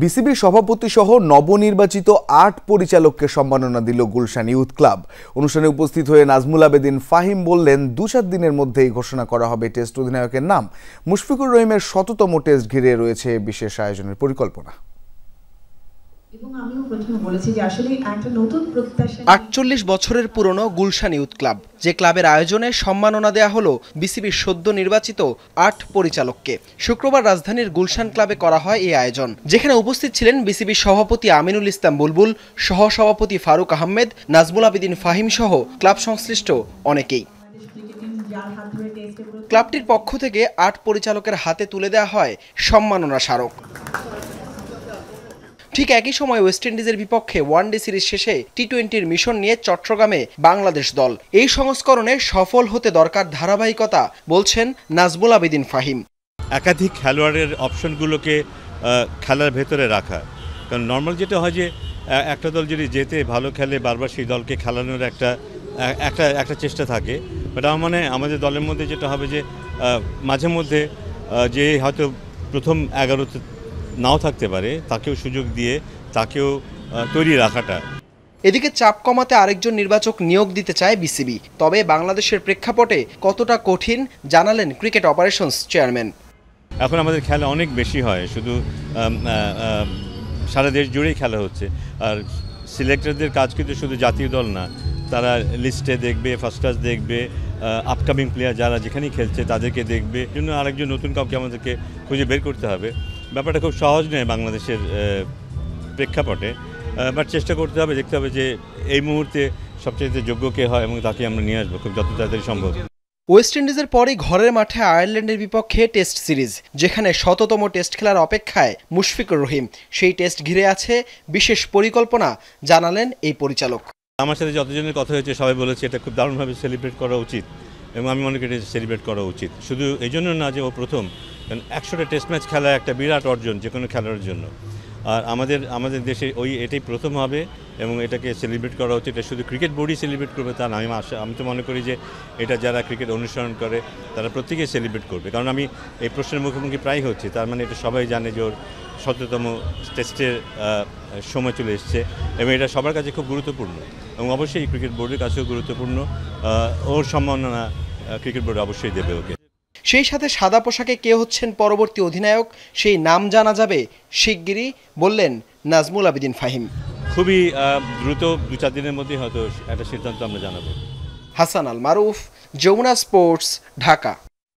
বিসিবির সভাপতি সহ নবনির্বাচিত ৮ পরিচালককে সম্মাননা দিল গুলশান ইউথ ক্লাব। অনুষ্ঠানে উপস্থিত হয়ে নাজমুল আবেদিন ফাহিম বললেন, ২-৭ দিনের মধ্যেই ঘোষণা করা হবে টেস্ট অধিনায়কের নাম। মুশফিকুর রহিমের ১০০তম টেস্ট ঘিরে রয়েছে বিশেষ আয়োজনের পরিকল্পনা। ৪৮ বছরের পুরনো গুলশান ইউথ ক্লাব, যে ক্লাবের আয়োজনে সম্মাননা দেয়া হলো বিসিবির সদ্য নির্বাচিত ৮ পরিচালককে। শুক্রবার রাজধানীর গুলশান ক্লাবে করা হয় এই আয়োজন, যেখানে উপস্থিত ছিলেন বিসিবির সভাপতি আমিনুল ইসলাম বুলবুল, সহসভাপতি ফারুক আহমেদ, নাজমুল আবেদিন ফাহিম সহ ক্লাব সংশ্লিষ্ট অনেকেই। ক্লাবটির পক্ষ থেকে ৮ পরিচালকের হাতে তুলে দেওয়া হয় সম্মাননা স্মারক। ঠিক একই সময় ওয়েস্ট ইন্ডিজের বিপক্ষে ওয়ানডে সিরিজ শেষে টি-20-র মিশন নিয়ে চট্টগ্রামে বাংলাদেশ দল। এই সংস্করণে সফল হতে দরকার ধারাবাহিকতা, বলছেন নাজমুল আবেদিন ফাহিম। একাধিক খেলোয়াড়ের অপশনগুলোকে খেলার ভেতরে রাখা, কারণ নর্মাল যেটা হয় যে একটা দল যদি যেতে ভালো খেলে বারবার সেই দলকে খেলানোর একটা চেষ্টা থাকে। বাট আমার মানে আমাদের দলের মধ্যে যেটা হবে যে মাঝে মধ্যে যে হয়তো প্রথম 11তে নাও থাকতে পারে, তাকেও সুযোগ দিয়ে তাকেও তৈরি রাখাটা। এদিকে চাপ কমাতে আরেকজন নির্বাচক নিয়োগ দিতে চায় বিসিবি। তবে বাংলাদেশের প্রেক্ষাপটে কতটা কঠিন জানালেন ক্রিকেট অপারেশনস চেয়ারম্যান। এখন আমাদের খেলা অনেক বেশি হয়, শুধু সারা দেশ জুড়েই খেলা হচ্ছে। আর সিলেক্টরদের কাজ কিন্তু শুধু জাতীয় দল না, তারা লিস্টে দেখবে, ফার্স্ট ক্লাস দেখবে, আপকামিং প্লেয়ার যারা যেখানেই খেলছে তাদেরকে দেখবে। জন্য আরেকজন নতুন কাউকে আমাদেরকে খুঁজে বের করতে হবে। ব্যাপারটা খুব সহজ নয় বাংলাদেশের প্রেক্ষাপটে, বাট চেষ্টা করতে হবে, দেখতে হবে যে এই মুহূর্তে সবচেয়ে যোগ্য কে হয় এবং তাকে আমরা নিয়ে আসবো খুব যত তাড়াতাড়ি সম্ভব। ওয়েস্ট ইন্ডিজের পরই ঘরের মাঠে আয়ারল্যান্ডের বিপক্ষে টেস্ট সিরিজ, যেখানে ১০০তম টেস্ট খেলার অপেক্ষায় মুশফিকুর রহিম। সেই টেস্ট ঘিরে আছে বিশেষ পরিকল্পনা, জানালেন এই পরিচালক। আমার সাথে যতজনের কথা হয়েছে সবাই বলেছে এটা খুব দারুণভাবে সেলিব্রেট করা উচিত, এবং আমি মনে করি এটা সেলিব্রেট করা উচিত। শুধু এই জন্য না যে ও প্রথম, কারণ ১০০টা টেস্ট ম্যাচ খেলা একটা বিরাট অর্জন যে কোনো খেলার জন্য। আর আমাদের দেশে এটাই প্রথম হবে এবং এটাকে সেলিব্রেট করা উচিত। এটা শুধু ক্রিকেট বোর্ডই সেলিব্রেট করবে তা না, আমি তো মনে করি যে এটা যারা ক্রিকেট অনুসরণ করে তারা প্রত্যেকেই সেলিব্রেট করবে। কারণ আমি এই প্রশ্নের মুখোমুখি প্রায় হচ্ছি, তার মানে এটা সবাই জানে যে ওর ১৭তম টেস্টের সময় চলে এসছে এবং এটা সবার কাছে খুব গুরুত্বপূর্ণ এবং অবশ্যই ক্রিকেট বোর্ডের কাছেও গুরুত্বপূর্ণ। ওর সম্মাননা ক্রিকেট বোর্ড অবশ্যই দেবে ওকে। সেই সাথে সাদা পোশাকে কে হচ্ছেন পরবর্তী অধিনায়ক, সেই নাম জানা যাবে শিগগিরই, বললেন নাজমুল আবেদিন ফাহিম। খুবই দ্রুত ২-৪ দিনের মধ্যেই হয়তো একটা সিদ্ধান্ত আমরা জানাবো। হাসান আল মারুফ, যমুনা স্পোর্টস, ঢাকা।